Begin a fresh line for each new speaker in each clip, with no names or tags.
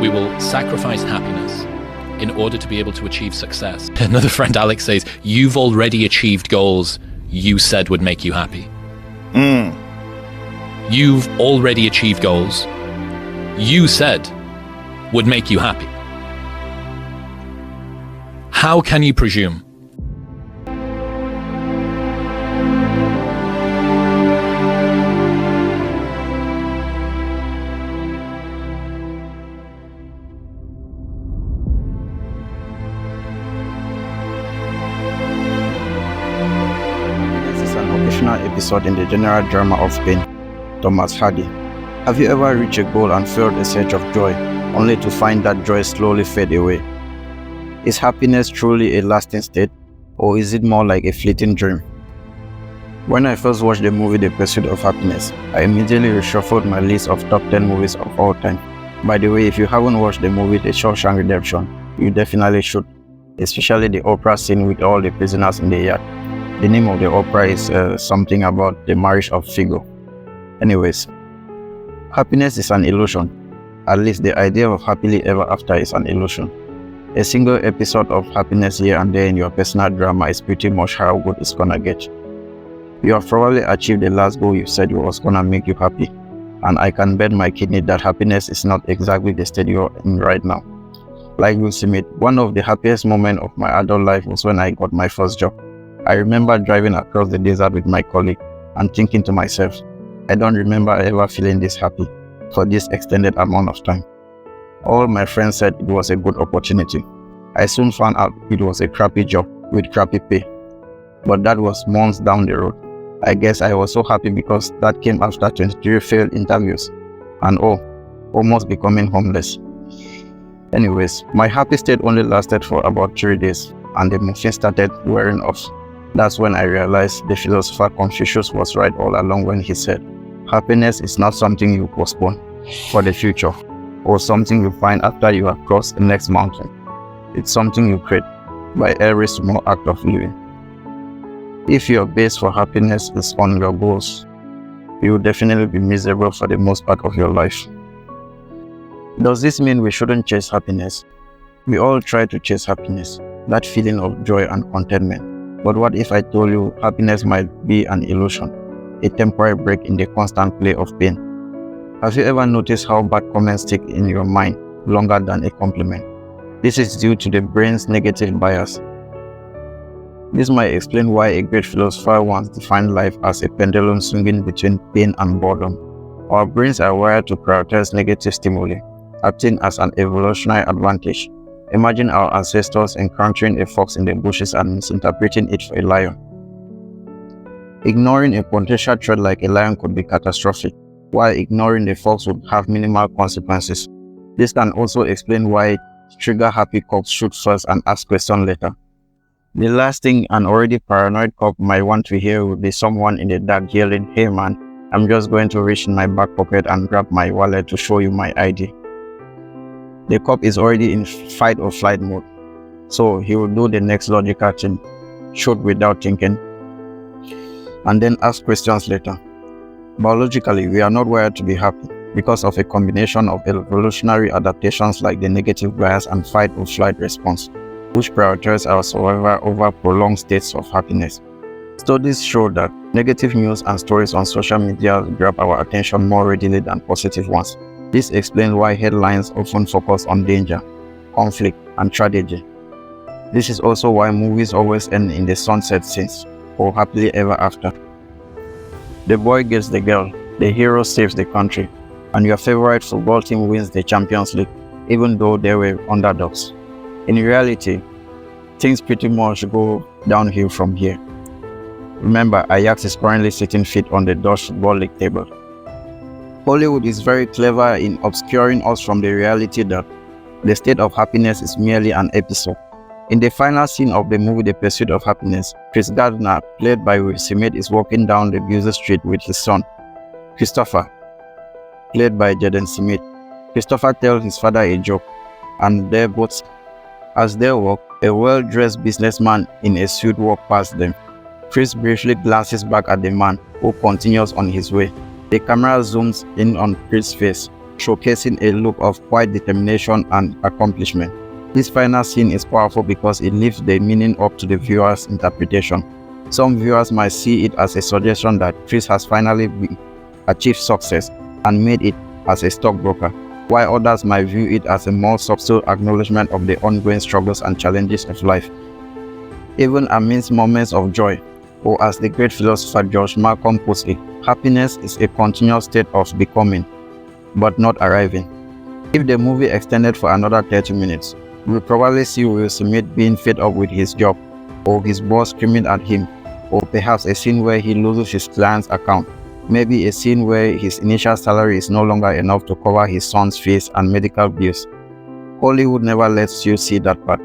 We will sacrifice happiness in order to be able to achieve success. Another friend, Alex, says, you've already achieved goals you said would make you happy. You've already achieved goals you said would make you happy. How can you presume?
This is an occasional episode in the general drama of pain. Thomas Hardy. Have you ever reached a goal and felt a surge of joy, only to find that joy slowly fade away? Is happiness truly a lasting state, or is it more like a fleeting dream? When I first watched the movie The Pursuit of Happiness, I immediately reshuffled my list of top 10 movies of all time. By the way, if you haven't watched the movie The Shawshank Redemption, you definitely should, especially the opera scene with all the prisoners in the yard. The name of the opera is something about the marriage of Figo. Anyways, happiness is an illusion. At least the idea of happily ever after is an illusion. A single episode of happiness here and there in your personal drama is pretty much how good it's gonna get. You have probably achieved the last goal you said was gonna make you happy, and I can bet my kidney that happiness is not exactly the state you're in right now. Like Will Smith, one of the happiest moments of my adult life was when I got my first job. I remember driving across the desert with my colleague and thinking to myself, I don't remember ever feeling this happy for this extended amount of time. All my friends said it was a good opportunity. I soon found out it was a crappy job with crappy pay. But that was months down the road. I guess I was so happy because that came after 23 failed interviews and almost becoming homeless. Anyways, my happy state only lasted for about 3 days and the morphine started wearing off. That's when I realized the philosopher Confucius was right all along when he said, happiness is not something you postpone for the future or something you find after you have crossed the next mountain. It's something you create by every small act of living. If your base for happiness is on your goals, you will definitely be miserable for the most part of your life. Does this mean we shouldn't chase happiness? We all try to chase happiness, that feeling of joy and contentment. But what if I told you happiness might be an illusion? A temporary break in the constant play of pain. Have you ever noticed how bad comments stick in your mind longer than a compliment? This is due to the brain's negative bias. This might explain why a great philosopher once defined life as a pendulum swinging between pain and boredom. Our brains are wired to prioritize negative stimuli, acting as an evolutionary advantage. Imagine our ancestors encountering a fox in the bushes and misinterpreting it for a lion. Ignoring a potential threat like a lion could be catastrophic, while ignoring the fox would have minimal consequences. This can also explain why trigger-happy cops shoot first and ask questions later. The last thing an already paranoid cop might want to hear would be someone in the dark yelling, "Hey man, I'm just going to reach in my back pocket and grab my wallet to show you my ID." The cop is already in fight or flight mode, so he will do the next logical thing, shoot without thinking, and then ask questions later. Biologically, we are not wired to be happy because of a combination of evolutionary adaptations like the negative bias and fight or flight response, which prioritize our survival over prolonged states of happiness. Studies show that negative news and stories on social media grab our attention more readily than positive ones. This explains why headlines often focus on danger, conflict, and tragedy. This is also why movies always end in the sunset scenes or happily ever after. The boy gets the girl, the hero saves the country, and your favorite football team wins the Champions League, even though they were underdogs. In reality, things pretty much go downhill from here. Remember, Ajax is currently sitting fifth on the Dutch Football League table. Hollywood is very clever in obscuring us from the reality that the state of happiness is merely an episode. In the final scene of the movie The Pursuit of Happiness, Chris Gardner, played by Will Smith, is walking down the busy street with his son, Christopher, played by Jaden Smith. Christopher tells his father a joke, and as they walk, a well-dressed businessman in a suit walks past them. Chris briefly glances back at the man, who continues on his way. The camera zooms in on Chris' face, showcasing a look of quiet determination and accomplishment. This final scene is powerful because it leaves the meaning up to the viewer's interpretation. Some viewers might see it as a suggestion that Chris has finally achieved success and made it as a stockbroker, while others might view it as a more subtle acknowledgement of the ongoing struggles and challenges of life. Even amidst moments of joy, or as the great philosopher George Malcolm puts it, happiness is a continual state of becoming, but not arriving. If the movie extended for another 30 minutes, we'll probably see Will Smith being fed up with his job, or his boss screaming at him, or perhaps a scene where he loses his client's account, maybe a scene where his initial salary is no longer enough to cover his son's fees and medical bills. Hollywood never lets you see that part.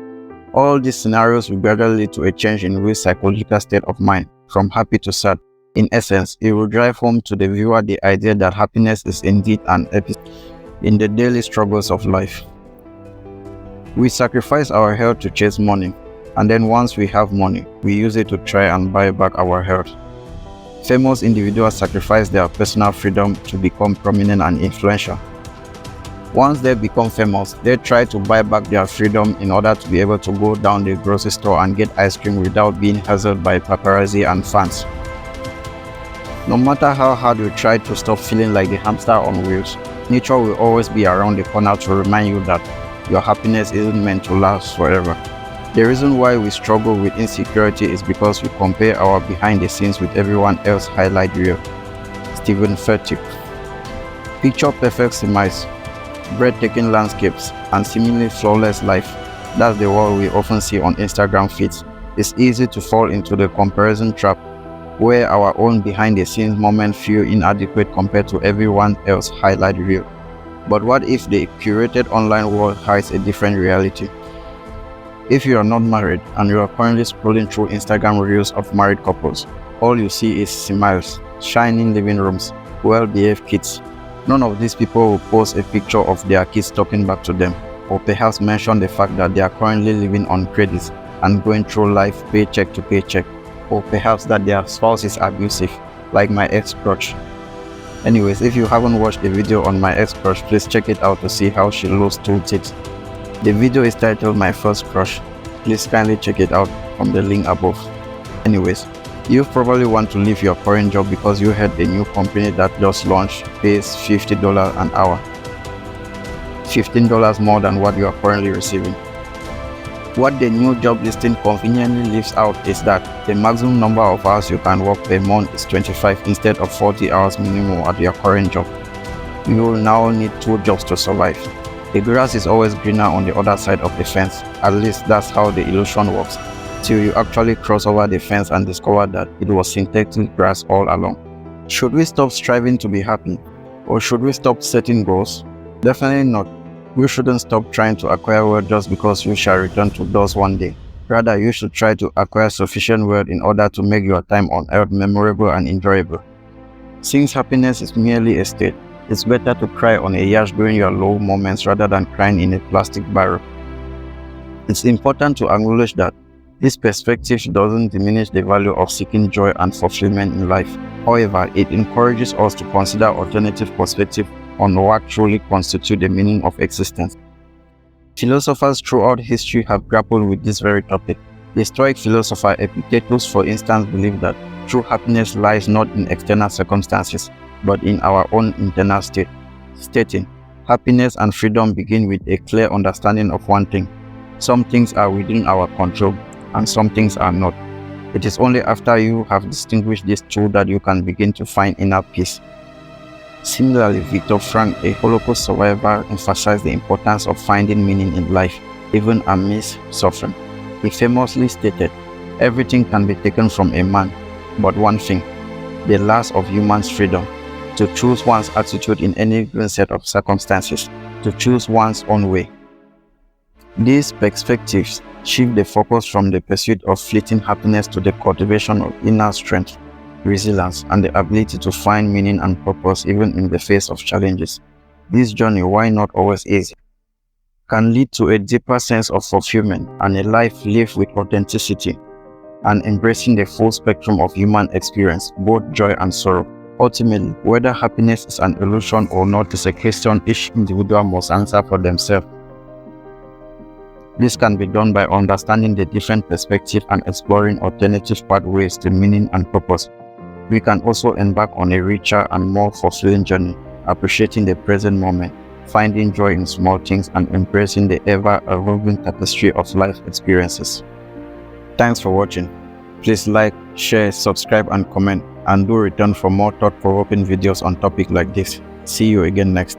All these scenarios will gradually lead to a change in Will's psychological state of mind, from happy to sad. In essence, it will drive home to the viewer the idea that happiness is indeed an episode in the daily struggles of life. We sacrifice our health to chase money, and then once we have money, we use it to try and buy back our health. Famous individuals sacrifice their personal freedom to become prominent and influential. Once they become famous, they try to buy back their freedom in order to be able to go down the grocery store and get ice cream without being hassled by paparazzi and fans. No matter how hard you try to stop feeling like the hamster on wheels, nature will always be around the corner to remind you that your happiness isn't meant to last forever. The reason why we struggle with insecurity is because we compare our behind the scenes with everyone else's highlight reel. Stephen Furtick. Picture perfect semis, breathtaking landscapes, and seemingly flawless life. That's the world we often see on Instagram feeds. It's easy to fall into the comparison trap, where our own behind the scenes moments feel inadequate compared to everyone else's highlight reel. But what if the curated online world hides a different reality? If you are not married and you are currently scrolling through Instagram reels of married couples, all you see is smiles, shining living rooms, well-behaved kids. None of these people will post a picture of their kids talking back to them, or perhaps mention the fact that they are currently living on credits and going through life paycheck to paycheck, or perhaps that their spouse is abusive, like my ex-crush. Anyways, if you haven't watched the video on my ex-crush, please check it out to see how she lost 2 teeth. The video is titled My First Crush. Please kindly check it out from the link above. Anyways, you probably want to leave your current job because you heard a new company that just launched pays $50 an hour. $15 more than what you are currently receiving. What the new job listing conveniently leaves out is that the maximum number of hours you can work per month is 25 instead of 40 hours minimum at your current job. You will now need 2 jobs to survive. The grass is always greener on the other side of the fence. At least that's how the illusion works, till you actually cross over the fence and discover that it was synthetic grass all along. Should we stop striving to be happy? Or should we stop setting goals? Definitely not. You shouldn't stop trying to acquire wealth just because you shall return to those one day. Rather, you should try to acquire sufficient wealth in order to make your time on earth memorable and enjoyable. Since happiness is merely a state, it's better to cry on a yacht during your low moments rather than crying in a plastic barrel. It's important to acknowledge that this perspective doesn't diminish the value of seeking joy and fulfillment in life. However, it encourages us to consider alternative perspectives on what truly constitutes the meaning of existence. Philosophers throughout history have grappled with this very topic. The Stoic philosopher Epictetus, for instance, believed that true happiness lies not in external circumstances, but in our own internal state, stating, happiness and freedom begin with a clear understanding of one thing. Some things are within our control, and some things are not. It is only after you have distinguished these two that you can begin to find inner peace. Similarly, Viktor Frankl, a Holocaust survivor, emphasized the importance of finding meaning in life, even amidst suffering. He famously stated, "Everything can be taken from a man, but one thing, the loss of human's freedom, to choose one's attitude in any given set of circumstances, to choose one's own way." These perspectives shift the focus from the pursuit of fleeting happiness to the cultivation of inner strength, resilience, and the ability to find meaning and purpose even in the face of challenges. This journey, while not always easy, can lead to a deeper sense of fulfillment and a life lived with authenticity and embracing the full spectrum of human experience, both joy and sorrow. Ultimately, whether happiness is an illusion or not is a question each individual must answer for themselves. This can be done by understanding the different perspectives and exploring alternative pathways to meaning and purpose. We can also embark on a richer and more fulfilling journey, appreciating the present moment, finding joy in small things, and embracing the ever-evolving tapestry of life experiences. Thanks for watching. Please like, share, subscribe, and comment, and do return for more thought-provoking videos on topics like this. See you again next.